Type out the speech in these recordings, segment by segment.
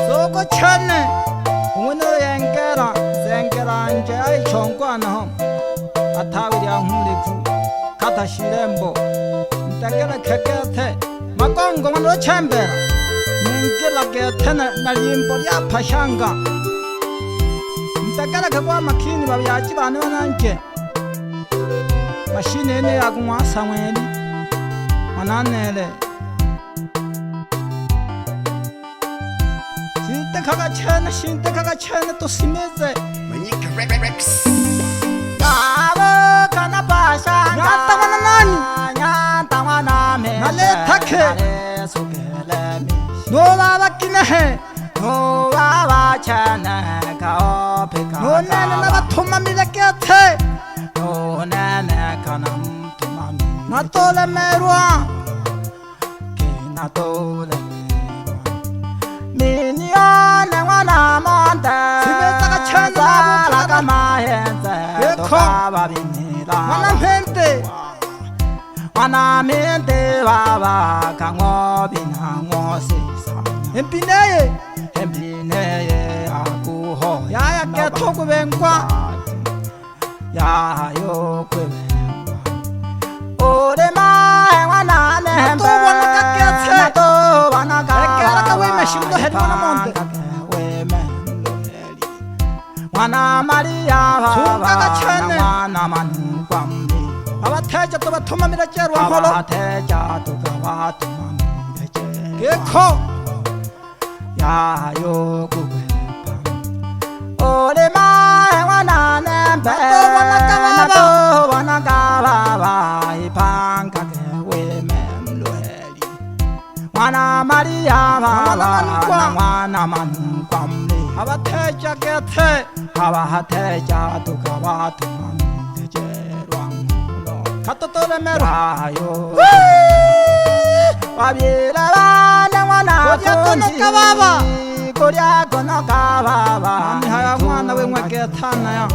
Soko chane, uno yengera, zengera nje chongwana hom. Atawiri ahumuliku, kata shirembo. Ntakera kekete, makongo mano chembera. Ningila getena na limbo ya pashanga. Ntakera kekwa makini babiyaji bane wananke. Mashine ene yakumwa samweli. Mananele. Shinte kaga chene to simeze. Manika Rex. Abo kana pasha. Nyata wana nani? Nyata wana me. Nale take. Nale sukele mi. No baba kinehe. No baba chene ka opeka. No nene na batuma milekete. No nene kana mtuma mi. Natole merwa. Ke natole. Minione wana monte Simeta chana laga mahenze Toka binila Wana mente baba Kango binango sisa Empineye akuho Yaya ke toku benkwa Yaya kwe benkwa Ode mae wana nembe Nato wana kakete Shindo head wana monte Wana Maria Sunga chane Wana manu kwambi Abateja to batuma mira cheru holo Abateja to batuma mira cheru Geko Ya yo kuwepa Ode mae wana nembe Nato wana kababa Ipanga kewe memlueli Wana Maria Wana manu kwambi Abateja gete Abateja tukabatu mamide jerwang Katotole merayo Wabila wana wana Korea kono kababa Mami haya mwana we mweketana ya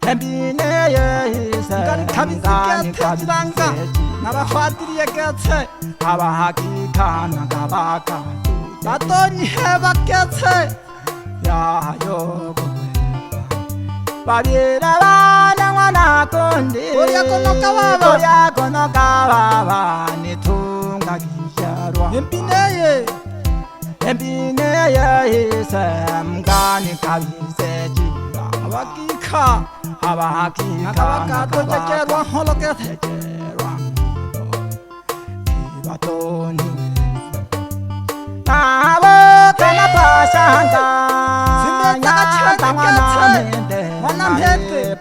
Hembine ye hise Ngani kabizike jiranga Nabafadiri ye gete Abahakika nagabaka Batoni heba gete Ya yo kuwepa Babira wana wana kondi Korea kono kababa Nitunga kisharwa Empineye hise Mgani kabise jira Abakika Nakabakato jejerwa holo gete Kibatoni Abo kana pasanga Simeta chene wana mhete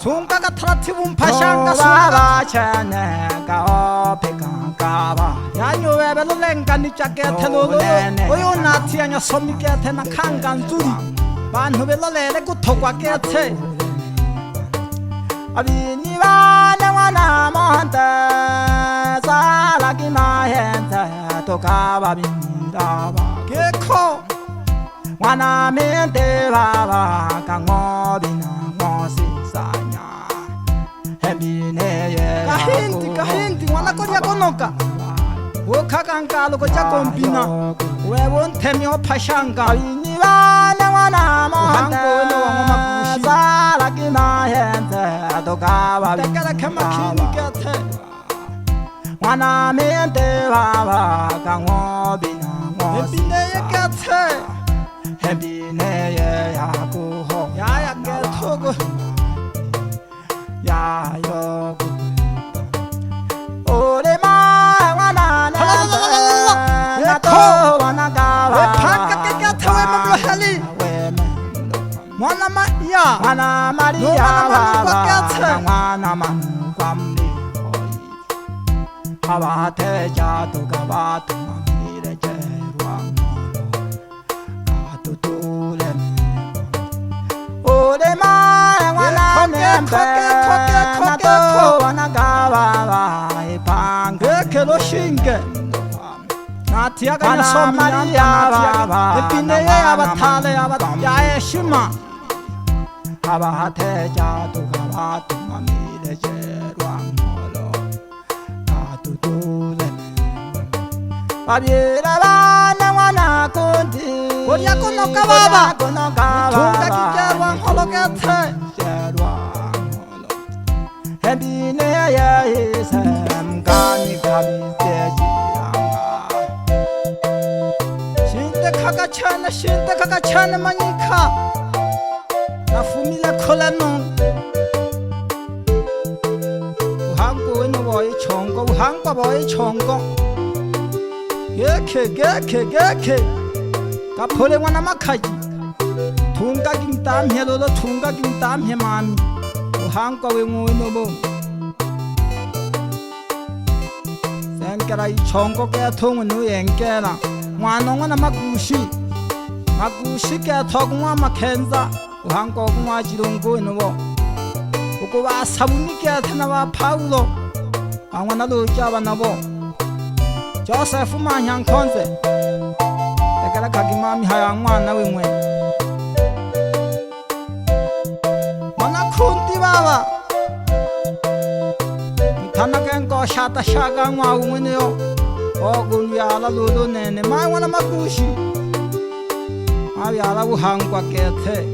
Sunga katratibu mpashanga Baba chene ka opeka kaba Yanyo webelo lenga ni chakete lolo Oyo nati anya somi kete na kanga nzuri Banhu belo lele kutokwa kete Abini wane wana monte Salaki mahente Toka babindaba Geko Wana mente baba Kangobina ngosisanya Hembine Kahinti wana konya konoka Ukakankalo koja kompina Wewon temyo pashanga Abini wana monte Salaki mahente Toka babindaba Tekara kema kini gete Wana mente baba Kangobina ngosisanya Hembine yakuho Yaya getogo Yayo Ode ma wana nembe Nato wana gawa Wepanga kekete wememlo heli Mwana Maria Wana Maria Wana manu kwambi Abateja tukabatu mamire jerwang Ode ma wana nembe Nato wana gawa Ipanga kelo shinge Natiaga nyasomi Natiaga Epineye abatale abatyaye shima Abateja tukabatu mamire jerwang holo Katutule babira bana wana kundi koria kono kababa tunga kikerwa holokete kerwa holo hebine ya isam gani kabiteji shinte kaka chana manyika na fumile kolano uhangu weno boy chongo uhangwa boy chongo geke kapole mwana makaji tunga kimtamhe lolo tunga kimtamhe mami uhangwa weno bo senkera I chongo ke thongu nu enkera mwana ngwana magushi ke thogwa makhenza uhangwa ngwa jirungu no uko ba sabuni ke thana ba paulo angwana lo jaba nabo Joseph manyang konze tekala kagimami haya mwana wemwe mana kunti baba thana kenko shata shaga ngwa umene yo ogulyala lulu nene mwana magushi abyala buhangwa kethe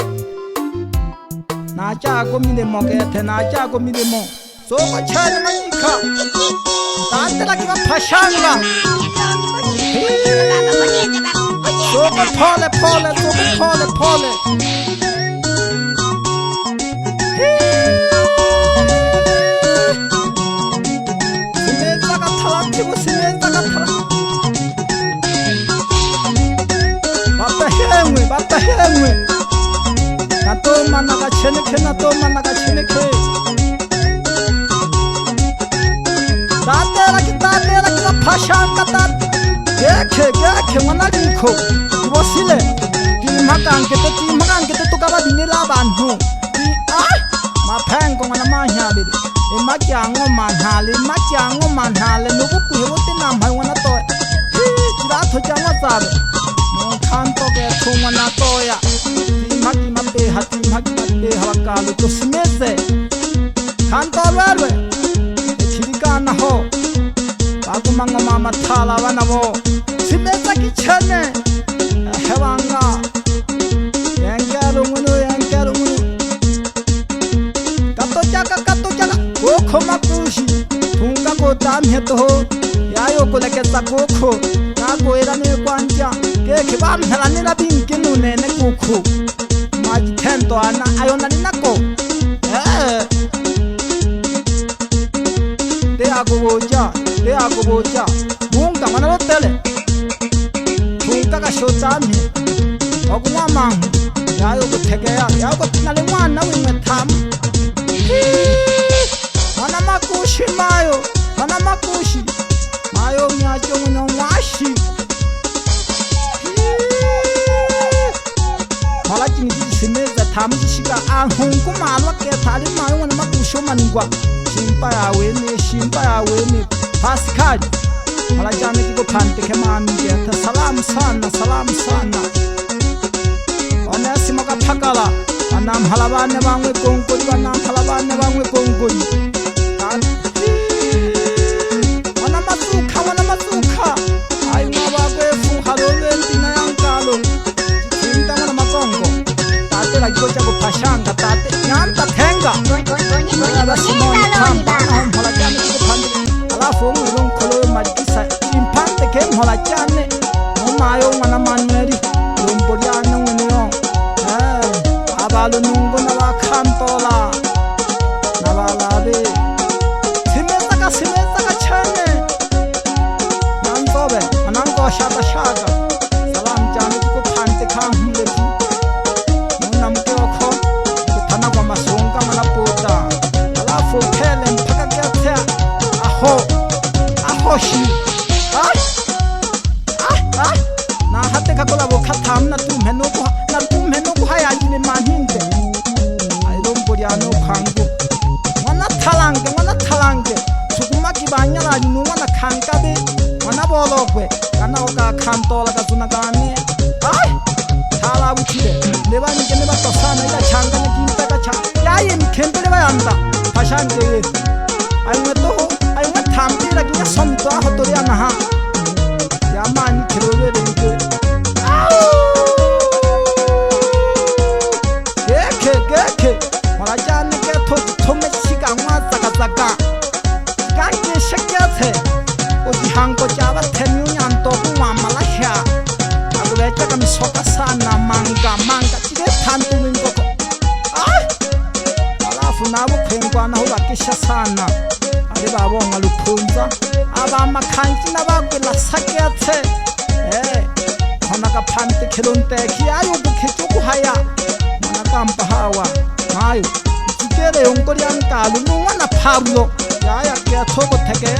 nachago milemo kethe nachago milemo soko chane manyika tantela kiba phashanga soko pole simenza kathalati busimenza kathalati batahemwe natoma nakacheneke tatela kiba phashanga tat geke mwana likho kibosile timhakangete tukaba dinela abantu maphengo mwana manyabiri emakyango manhale nokukuyote namhayi mwana toya tiratho jangwa tsabe nokhanto ke thungwa na toya timhaki bakalo tosimeze khanto lwe echirikana ho bakumanga mama thala bana bo simeza kichene hewanga yangalo ngono katochaka okho makushi tunga ko tamhe to yayo koleketsa kokho na koera ne kwanja ke bamhelane la binke nunene kokho maji thento ana ayona ninako te agoboja munga mana lotele tunga ka shotami okuma mangu yayo kuthegeya yayo tinale mwana wimwe tham mana makushi mayo myacho mno mwashi malaki ni simeza tham shika ahungu malwa ke thali mayo mwana makusho maningwa shimpa yawe ni Pascal ala jane kiko phante ke mami ke salam sana onesi moka phakala anam halabane bangwe kongkori wana masuka ay ngaba kwe fu halolwe ntina yankalo tinta mwana makongo tate la kiko chako phashanga tate nyanta thenga ala simoni kamba hala jane kiko phante alafu ngulong kholo madisa impante ke hala jane mayo mwana maneri lomboriana ngono abalo nungo na bakhampola nabalabe simeza ka chane nangobe manango shata salam jane ko phante khamle munamke okho thana kwa masonga manapota alafu phele mphaka kethe ahoshi na hate kakola bokhatham na tumheno ko haya jine mahinde ayilomboriano khangu mwana thalange sukuma kibanya la no mwana khankabe mwana bolokwe kana oka khantola ka sunagane thala buthile lebani ke ne ba tosana ila changa ne kinta ka cha yaye mkhembele bayanda phashante ayinga thambi la kinya somto ahotori ana ha ya manga chile tantu ngoko alafu nabo kwengwana ho bakisha sana ari babonga luphunza abamakhanki nabakwela sakethe khona ka phante khelonte khiayo bukhetu kuhaya mana kampa hawa mayo tikere yonkori ankalu nungana phablo ya ke thoko theke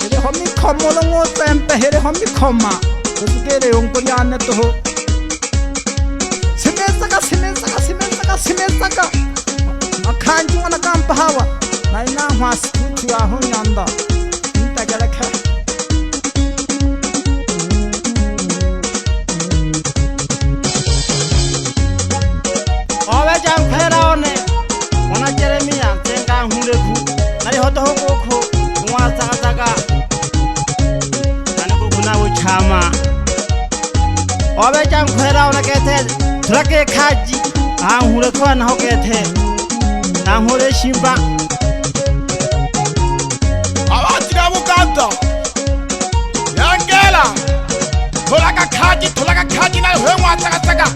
ere homi khomolo ngo tempe here homi khoma tikere yonkori anne to simesaka makhanji wana kampa hawa naina hwas tuwa hunyanda ntagalaka owe jam kheraone wana jeremia tenga huleku nari hoto hoko mwa saka nani kuna uchama owe jam kheraone kete trake khaji hure ko na hokethe na hure shimba Awatika bukanta Yangela Tolaka kaji na hemwa tsaka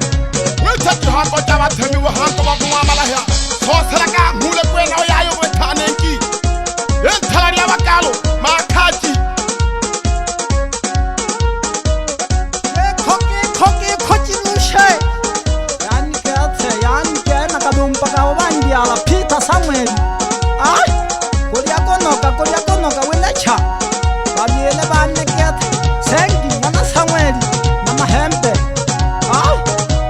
Wetatu hako jaba themi wa hako bakuma malahya Sosalaka hule kwena oyayo wetanenki Enthalari abakalo makaji Khoki mushe mpaka obandi ala Peter Samuel kolia konoka welecha babiele baneket sengi wana Samuel na mahembe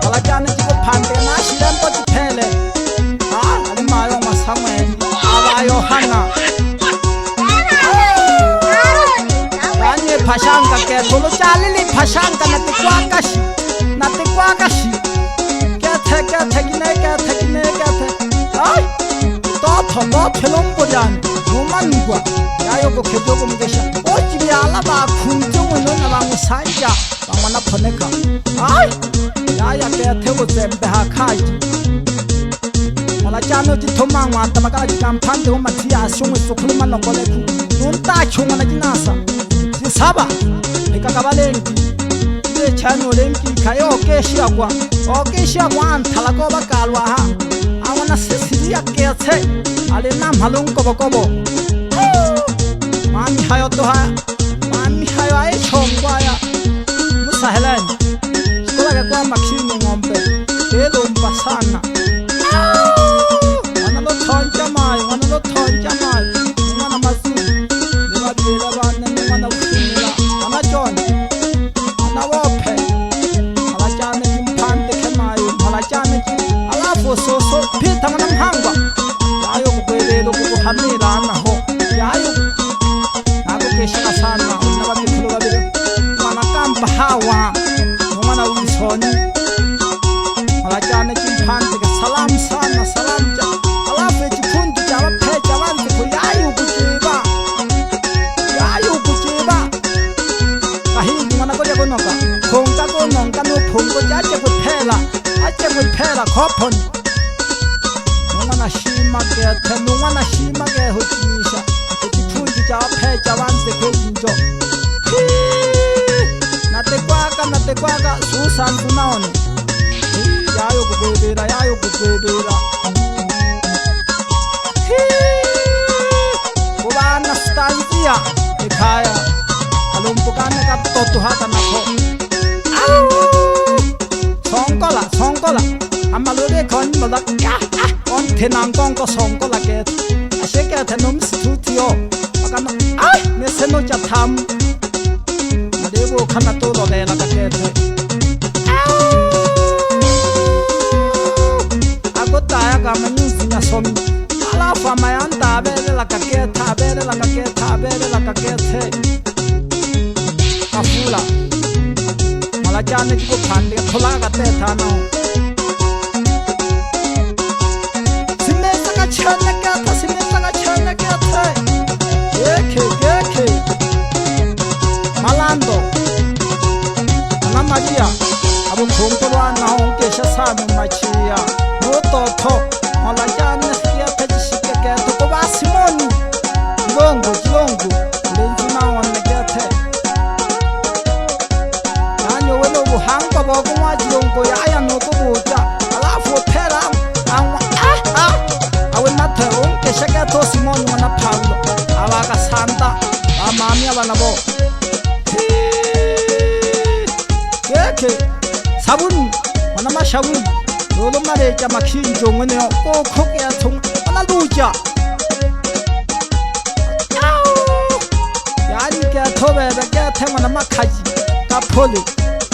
ala jana jiko pande na shirempo tipele ali mayo ma Samuel ala Yohana yani phashanga ke tolo chalili phashanga na tikwakashi Toto pelombodan numanugwa yayo ko kedogo mugesha ojibi ala ba kunjongo nona ba musanja bamwana phoneka yaya ke thego zembe hakaji mala jano ti thoma ngwata makala di kampande ho mathia shongwe sokhuluma nokoleku nonta chonga na jinasa sisaba ekakabalengi le chano lengi kayo keshia kwa anthala ko bakalwa ha awana sisiya kethe ale nam halung kobo mami hayo ai chongwa ya musahelen kola kwa makini ngombe elo mpasana wana lo thonja mai wana masu le babela bana wana ukhila wana John wana wope ala jana impande kemayo ala jana alafu so pita manang hangwa yayo kukwelelo kukuhamira naho yayo nako kesha sana unaba kithulu babele wana kampa hawa mwana wisoni ala jana impande ke salam ja alafu chikundu jaba pheja bantu ko yayo kujiba ahi mwana ko yakonoka khonka ko nonka no phongo jaje kuphela khopon nongana shima ke hotisha chikundu jaba pheja bantu ko injo nate kwaka susan tunaone yayo kubebera kubana stanzia ekhaya alompukane ka toto hata nakho songkola amalode kon modak on thenang ko songkola ke asheke thanom studio akana ne seno cha tham nadebo khana to lo le la ka ke agotaya ka manyuzi na som ala fama yanta bele la ka ke afula mala jane ko phande khola ka te thano simesa ka chana ka the eke malando ana magia abo khomkolwa na onke shasana machia no to mala jane sikia tajishike ke to ko basimoni longo lenzi na on ke the Santa Amami Alanabo Keke Sabun Manama Shabun Lolo Mareja Makin Jongone O Kokia Tung Analuja Yani Gatobe the Gatamana Makaji Kapoli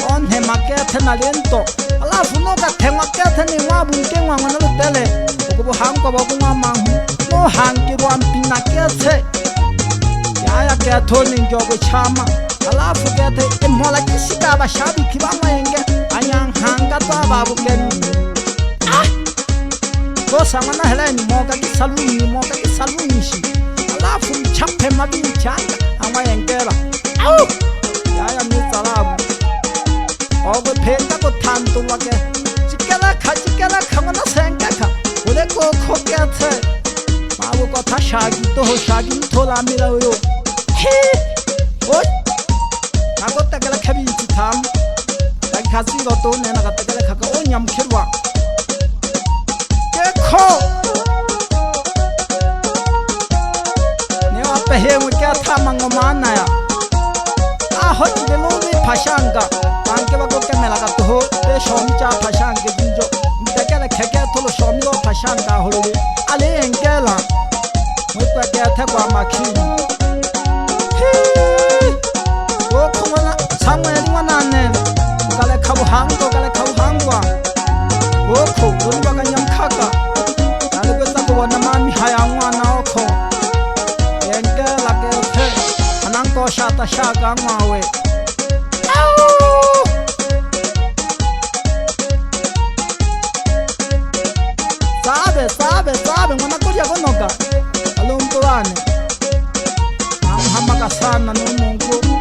On Hemakatan Alento Alafu no Gatemakatan in Wabun came on another tele Ogo Hanko Boguma No Hanki one Pinakete Yaya Gatonin Jogo Chama Alafu get it more like Sitaba Shabi Kibanga Ayang Hangata Babu Gen Go Samana Helen Moga Saluni Alafu Chape Mabin Changa Amayangela Ow Yaya Mutalabu Ogo Penda go Tanto Wake Chikala Kamana Sangaka Uleko Kokate Mabu got Shagi Tola Milo What? I got the Galakabi to Tam like Casino Don and I got the Galaka Onyam Kirwa. Get call Now up here we get Tamangomana. I hope the lonely Pashanga, Bankaba Camela got to hold the Shomja Pashanga Jinjo, the Galaka to the Shomjo Pashanga Holi, Ali and Gala. We could get Tagwama King. Somewhere anyone on them. Galakabuhango, Galakabangwa. Oko, Ulibaganyam Kaka. And the Gustavo Hayawana Oko. Yengela Gate, and Uncle Shata Shaga Mawe. Sabe, when I go Yagonoka. Alone to run. I'm Hamagasana no Mungo.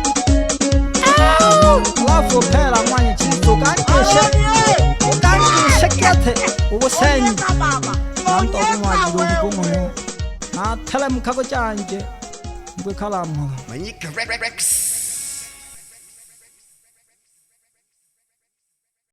Lafo pera manye chizo ganke shekete ubusenyi nanto kumwaji ngomo na tele mukako cyanje mbwe kalamu Manyika Rex